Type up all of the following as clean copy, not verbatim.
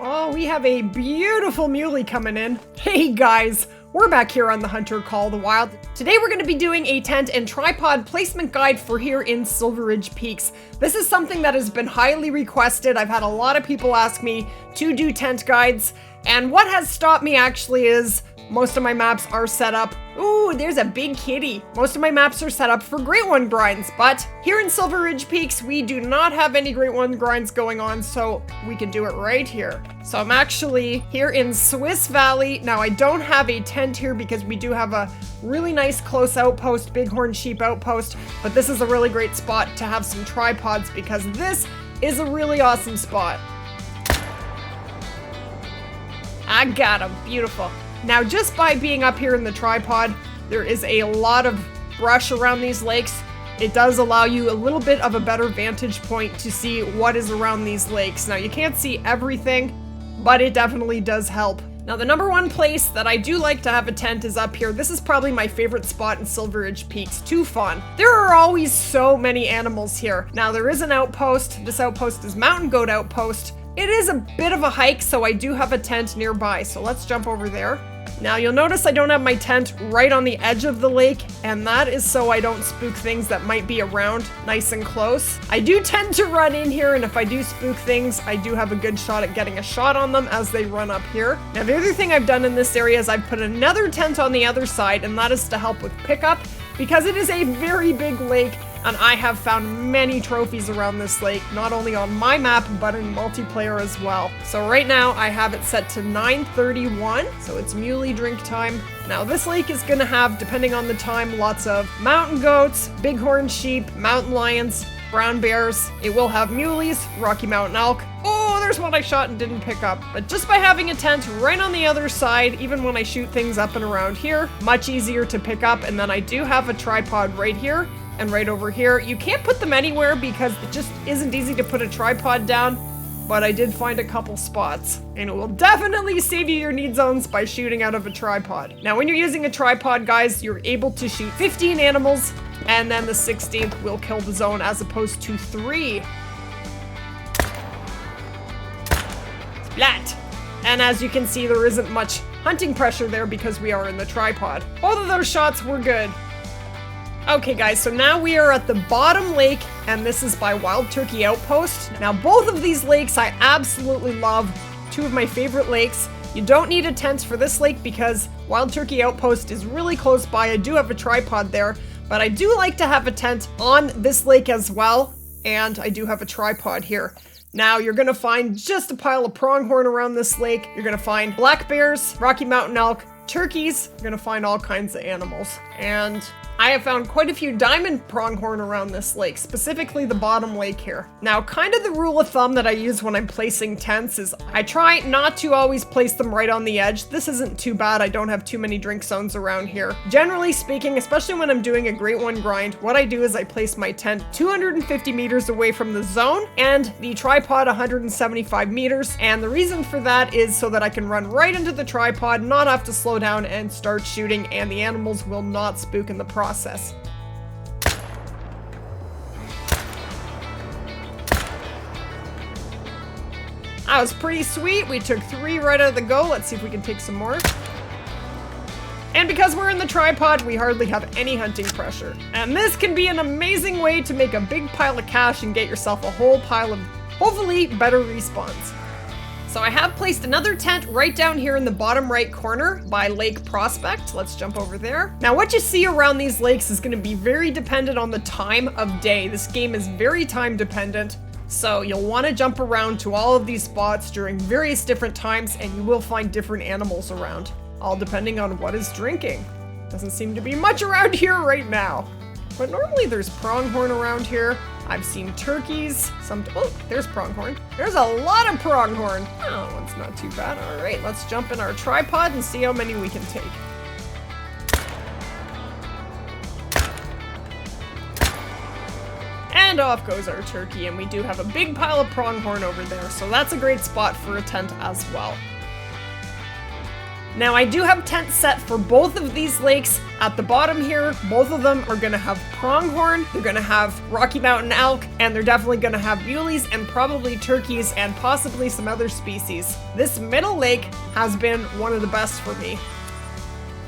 Oh, we have a beautiful muley coming in. Hey guys, we're back here on the Hunter Call the Wild. Today we're going to be doing a tent and tripod placement guide for here in Silver Ridge Peaks. This is something that has been highly requested. I've had a lot of people ask me to do tent guides, and what has stopped me actually is most of my maps are set up. Ooh, there's a big kitty. Most of my maps are set up for Great One grinds, but here in Silver Ridge Peaks, we do not have any Great One grinds going on, so we can do it right here. So I'm actually here in Swiss Valley. Now I don't have a tent here because we do have a really nice close outpost, Bighorn Sheep outpost, but this is a really great spot to have some tripods because this is a really awesome spot. I got him, beautiful. Now, just by being up here in the tripod, there is a lot of brush around these lakes. It does allow you a little bit of a better vantage point to see what is around these lakes. Now, you can't see everything, but it definitely does help. Now, the number one place that I do like to have a tent is up here. This is probably my favorite spot in Silver Ridge Peaks. Too fun. There are always so many animals here. Now, there is an outpost. This outpost is Mountain Goat Outpost. It is a bit of a hike, so I do have a tent nearby. So let's jump over there. Now you'll notice I don't have my tent right on the edge of the lake, and that is so I don't spook things that might be around nice and close. I do tend to run in here, and if I do spook things, I do have a good shot at getting a shot on them as they run up here. Now the other thing I've done in this area is I've put another tent on the other side, and that is to help with pickup, because it is a very big lake, and I have found many trophies around this lake, not only on my map, but in multiplayer as well. So right now, I have it set to 9:31, so it's muley drink time. Now this lake is gonna have, depending on the time, lots of mountain goats, bighorn sheep, mountain lions, brown bears. It will have muleys, Rocky Mountain elk. Oh, there's one I shot and didn't pick up. But just by having a tent right on the other side, even when I shoot things up and around here, much easier to pick up. And then I do have a tripod right here and right over here. You can't put them anywhere because it just isn't easy to put a tripod down, but I did find a couple spots, and it will definitely save you your need zones by shooting out of a tripod. Now, when you're using a tripod, guys, you're able to shoot 15 animals, and then the 16th will kill the zone as opposed to 3. Splat! And as you can see, there isn't much hunting pressure there because we are in the tripod. Both of those shots were good. Okay guys, so now we are at the bottom lake, and this is by Wild Turkey Outpost. Now both of these lakes I absolutely love, two of my favorite lakes. You don't need a tent for this lake because Wild Turkey Outpost is really close by. I do have a tripod there, but I do like to have a tent on this lake as well, and I do have a tripod here. Now you're gonna find just a pile of pronghorn around this lake. You're gonna find black bears, Rocky Mountain elk, turkeys. You're gonna find all kinds of animals, and I have found quite a few diamond pronghorn around this lake, specifically the bottom lake here. Now, kind of the rule of thumb that I use when I'm placing tents is I try not to always place them right on the edge. This isn't too bad. I don't have too many drink zones around here. Generally speaking, especially when I'm doing a Great One grind, what I do is I place my tent 250 meters away from the zone and the tripod 175 meters. And the reason for that is so that I can run right into the tripod, not have to slow down and start shooting, and the animals will not spook in the process. That was pretty sweet. We took 3 right out of the go. Let's see if we can take some more. And because we're in the tripod, we hardly have any hunting pressure. And this can be an amazing way to make a big pile of cash and get yourself a whole pile of, hopefully, better respawns. So I have placed another tent right down here in the bottom right corner by Lake Prospect. Let's jump over there. Now what you see around these lakes is going to be very dependent on the time of day. This game is very time dependent. So you'll want to jump around to all of these spots during various different times, and you will find different animals around, all depending on what is drinking. Doesn't seem to be much around here right now, but normally there's pronghorn around here. I've seen turkeys, oh, there's pronghorn. There's a lot of pronghorn. Oh, that one's not too bad. All right, let's jump in our tripod and see how many we can take. And off goes our turkey, and we do have a big pile of pronghorn over there, so that's a great spot for a tent as well. Now I do have tents set for both of these lakes. At the bottom here, both of them are gonna have pronghorn, they're gonna have Rocky Mountain elk, and they're definitely gonna have muleys and probably turkeys and possibly some other species. This middle lake has been one of the best for me.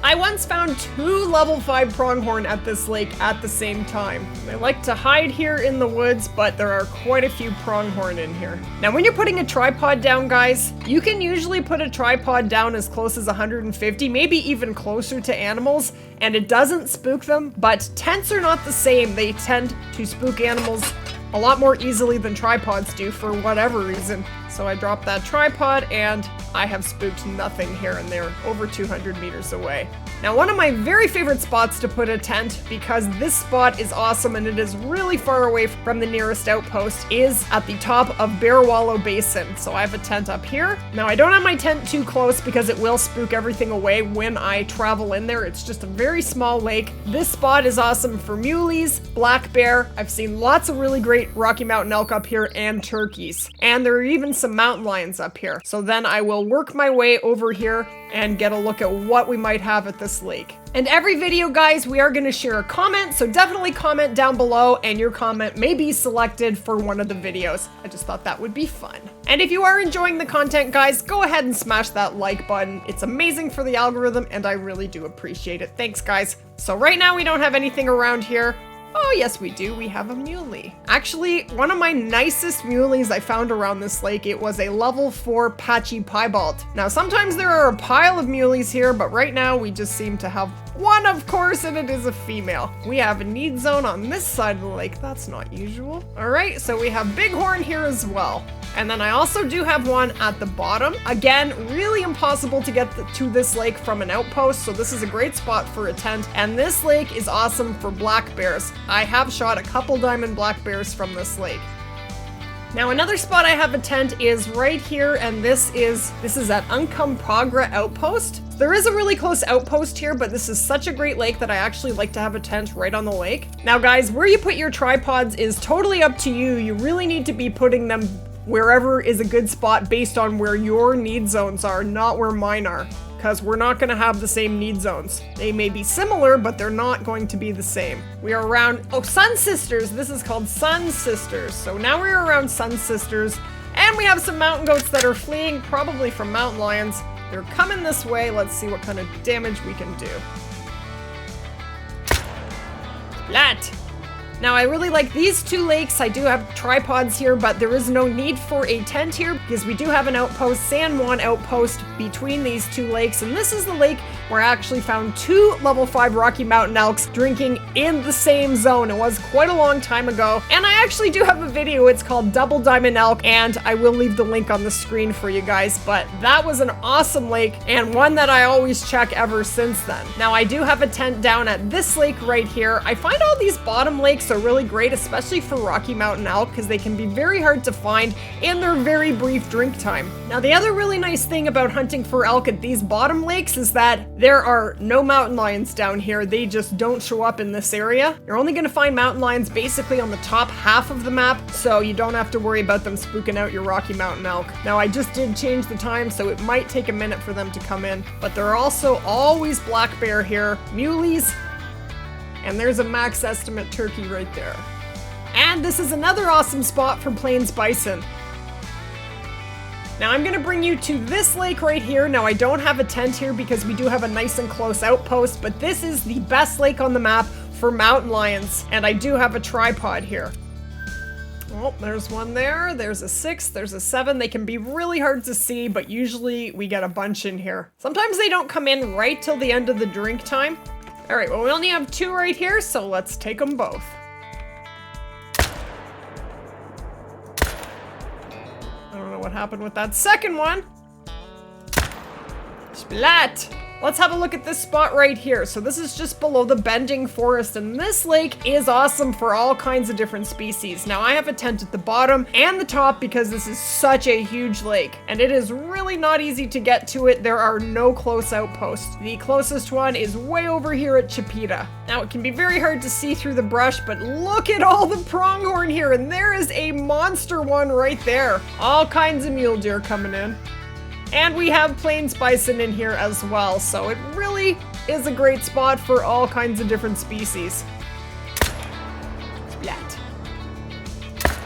I once found 2 level 5 pronghorn at this lake at the same time. They like to hide here in the woods, but there are quite a few pronghorn in here. Now when you're putting a tripod down, guys, you can usually put a tripod down as close as 150, maybe even closer to animals, and it doesn't spook them, but tents are not the same. They tend to spook animals a lot more easily than tripods do for whatever reason. So I dropped that tripod and I have spooked nothing here, and they're over 200 meters away. Now one of my very favorite spots to put a tent, because this spot is awesome and it is really far away from the nearest outpost, is at the top of Bear Wallow Basin. So I have a tent up here. Now I don't have my tent too close because it will spook everything away when I travel in there. It's just a very small lake. This spot is awesome for muleys, black bear. I've seen lots of really great Rocky Mountain elk up here and turkeys. And there are even some mountain lions up here. So then I will work my way over here and get a look at what we might have at this lake. And every video, guys, we are going to share a comment, so definitely comment down below and your comment may be selected for one of the videos. I just thought that would be fun. And if you are enjoying the content, guys, go ahead and smash that like button. It's amazing for the algorithm and I really do appreciate it. Thanks, guys. So right now we don't have anything around here. Oh, yes, we do. We have a muley. Actually, one of my nicest muleys I found around this lake, it was a level 4 patchy piebald. Now, sometimes there are a pile of muleys here, but right now we just seem to have one, of course, and it is a female. We have a need zone on this side of the lake. That's not usual. All right, so we have bighorn here as well. And then I also do have one at the bottom. Again, really impossible to get to this lake from an outpost, so this is a great spot for a tent. And this lake is awesome for black bears. I have shot a couple diamond black bears from this lake. Now another spot I have a tent is right here, and this is at Untitled Outpost. There is a really close outpost here, but this is such a great lake that I actually like to have a tent right on the lake. Now guys, where you put your tripods is totally up to you. You really need to be putting them wherever is a good spot based on where your need zones are, not where mine are, because we're not going to have the same need zones. They may be similar, but they're not going to be the same. We are around, oh, Sun Sisters. This is called Sun Sisters. So now we're around Sun Sisters, and we have some mountain goats that are fleeing, probably from mountain lions. They're coming this way. Let's see what kind of damage we can do. Splat! Now I really like these 2 lakes. I do have tripods here, but there is no need for a tent here because we do have an outpost, San Juan Outpost, between these 2 lakes. And this is the lake where I actually found 2 level 5 Rocky Mountain elks drinking in the same zone. It was quite a long time ago. And I actually do have a video. It's called Double Diamond Elk, and I will leave the link on the screen for you guys. But that was an awesome lake and one that I always check ever since then. Now I do have a tent down at this lake right here. I find all these bottom lakes are really great, especially for Rocky Mountain elk, because they can be very hard to find in their very brief drink time. Now the other really nice thing about hunting for elk at these bottom lakes is that there are no mountain lions down here. They just don't show up in this area. You're only going to find mountain lions basically on the top half of the map, so you don't have to worry about them spooking out your Rocky Mountain elk. Now I just did change the time, so it might take a minute for them to come in, but there are also always black bear here, muleys, and there's a max estimate turkey right there. And this is another awesome spot for plains bison. Now I'm gonna bring you to this lake right here. Now I don't have a tent here because we do have a nice and close outpost, but this is the best lake on the map for mountain lions, and I do have a tripod here. Oh, there's one there, there's a 6, there's a 7. They can be really hard to see, but usually we get a bunch in here. Sometimes they don't come in right till the end of the drink time. All right, well, we only have 2 right here, so let's take them both. I don't know what happened with that second one. Splat! Let's have a look at this spot right here. So this is just below the bending forest, and this lake is awesome for all kinds of different species. Now I have a tent at the bottom and the top because this is such a huge lake, and it is really not easy to get to it. There are no close outposts. The closest one is way over here at Chipeta. Now it can be very hard to see through the brush, but look at all the pronghorn here, and there is a monster one right there. All kinds of mule deer coming in. And we have plains bison in here as well, so it really is a great spot for all kinds of different species. Splat.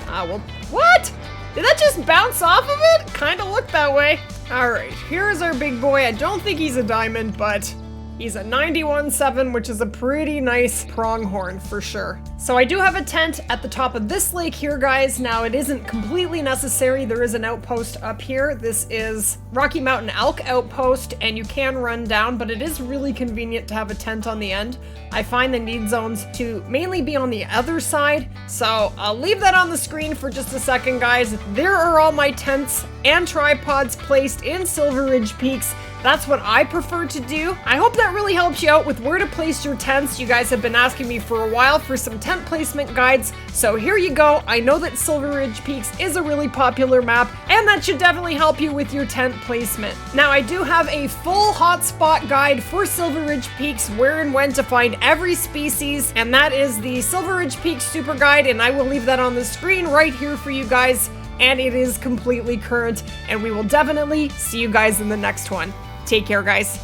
Well, what? Did that just bounce off of it? Kinda looked that way. Alright, here's our big boy. I don't think he's a diamond, but he's a 91.7, which is a pretty nice pronghorn for sure. So I do have a tent at the top of this lake here, guys. Now, it isn't completely necessary. There is an outpost up here. This is Rocky Mountain Elk Outpost, and you can run down, but it is really convenient to have a tent on the end. I find the need zones to mainly be on the other side, so I'll leave that on the screen for just a second, guys. There are all my tents and tripods placed in Silver Ridge Peaks. That's what I prefer to do. I hope that really helps you out with where to place your tents. You guys have been asking me for a while for some tent placement guides, so here you go. I know that Silver Ridge Peaks is a really popular map, and that should definitely help you with your tent placement. Now, I do have a full hotspot guide for Silver Ridge Peaks, where and when to find every species, and that is the Silver Ridge Peaks Super Guide, and I will leave that on the screen right here for you guys, and it is completely current, and we will definitely see you guys in the next one. Take care, guys.